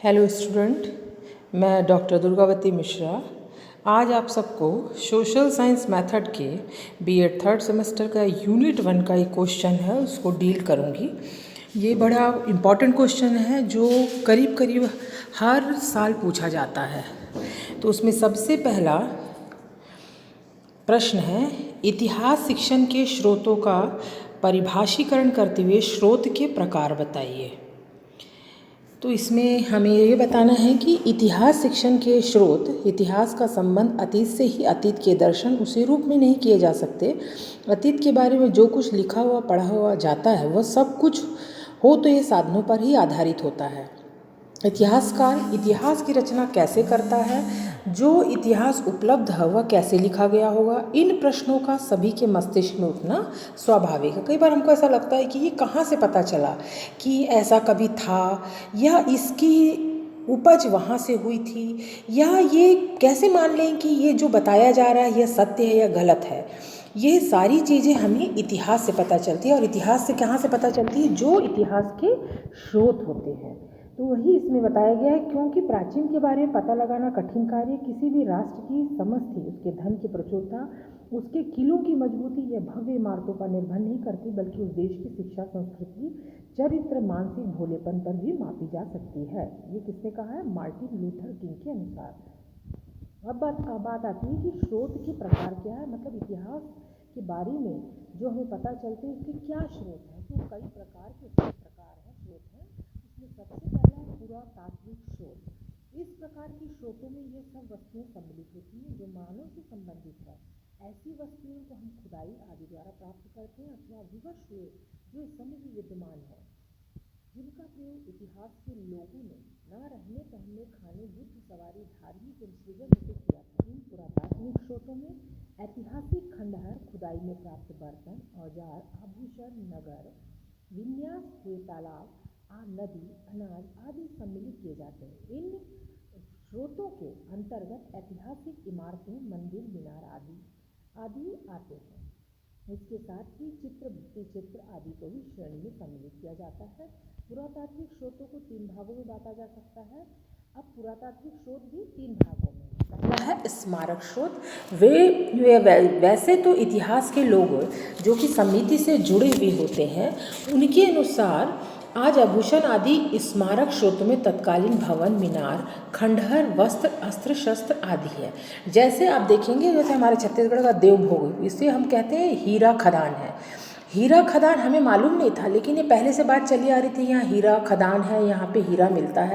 Hello student, मैं doctor Durgavati Mishra आज आप सबको सोशल साइंस मेथड के बीएड थर्ड सेमेस्टर का यूनिट 1 का एक क्वेश्चन है उसको डील करूँगी। ये बड़ा इम्पॉर्टेंट क्वेश्चन है जो करीब करीब हर साल पूछा जाता है। तो उसमें सबसे पहला प्रश्न है, इतिहास शिक्षण के स्रोतों का परिभाषीकरण करते हुए स्रोत के प्रकार बताइए। तो इसमें हमें ये बताना है कि इतिहास शिक्षण के स्रोत, इतिहास का संबंध अतीत से ही अतीत के दर्शन उसी रूप में नहीं किए जा सकते। अतीत के बारे में जो कुछ लिखा हुआ पढ़ा हुआ जाता है वह सब कुछ हो तो ये साधनों पर ही आधारित होता है। इतिहासकार इतिहास की रचना कैसे करता है, जो इतिहास उपलब्ध है वह कैसे लिखा गया होगा, इन प्रश्नों का सभी के मस्तिष्क में उठना स्वाभाविक है। कई बार हमको ऐसा लगता है कि ये कहाँ से पता चला कि ऐसा कभी था, या इसकी उपज वहाँ से हुई थी, या ये कैसे मान लें कि ये जो बताया जा रहा है यह सत्य है या गलत है। ये सारी चीज़ें हमें इतिहास से पता चलती है। और इतिहास से कहाँ से पता चलती है? जो इतिहास के स्रोत होते हैं। तो वही इसमें बताया गया है, क्योंकि प्राचीन के बारे में पता लगाना कठिन कार्य किसी भी राष्ट्र की समझ थी, उसके धन की प्रचुरता, उसके किलों की मजबूती या भव्य इमारतों पर निर्भर नहीं करती, बल्कि उस देश की शिक्षा, संस्कृति, चरित्र, मानसिक भोलेपन पर भी मापी जा सकती है। ये किसने कहा है? मार्टिन लूथर किंग के अनुसार। अब बात आती है कि स्रोत के प्रकार क्या है, मतलब इतिहास के बारे में जो हमें पता चलते हैं उसके क्या स्रोत हैं। तो कई प्रकार के प्रकार हैं, स्रोत हैं। उसमें सबसे पहला है पुरातात्विक स्रोत। इस प्रकार की स्रोतों में ये सब वस्तुएं सम्मिलित होती हैं जो मानव से संबंधित है। ऐसी वस्तुओं को हम खुदाई आदि द्वारा प्राप्त करते हैं अथवा विवश हुए जो इस समय भी विद्यमान है, जिनका प्रयोग इतिहास के लोगों ने न रहने, पहनने, खाने, युद्ध, सवारी, धार्मिक सृजन हेतु किया था। इन पुरातात्विक स्रोतों में ऐतिहासिक खंडहर, खुदाई में प्राप्त बर्तन, औजार, आभूषण, नगर विन्यास हुए तालाब, नदी, अनाज आदि सम्मिलित किए जाते हैं। इन स्रोतों के अंतर्गत ऐतिहासिक इमारतें, मंदिर, मीनार आदि आते हैं। इसके साथ ही चित्र, भित्ति चित्र आदि को भी श्रेणी में सम्मिलित किया जाता है। पुरातात्विक स्रोतों को 3 भागों में बांटा जा सकता है। अब पुरातात्विक स्रोत भी 3 भागों में। पहला है स्मारक स्रोत। वैसे तो इतिहास के लोग जो कि समिति से जुड़े हुए होते हैं, उनके अनुसार आज आभूषण आदि स्मारक स्रोतों में तत्कालीन भवन, मीनार, खंडहर, वस्त्र, अस्त्र शस्त्र आदि है। जैसे आप देखेंगे, जैसे हमारे छत्तीसगढ़ का देवभोग, इसे हम कहते हैं हीरा खदान है। हीरा खदान हमें मालूम नहीं था, लेकिन ये पहले से बात चली आ रही थी, यहाँ हीरा खदान है, यहाँ पे हीरा मिलता है।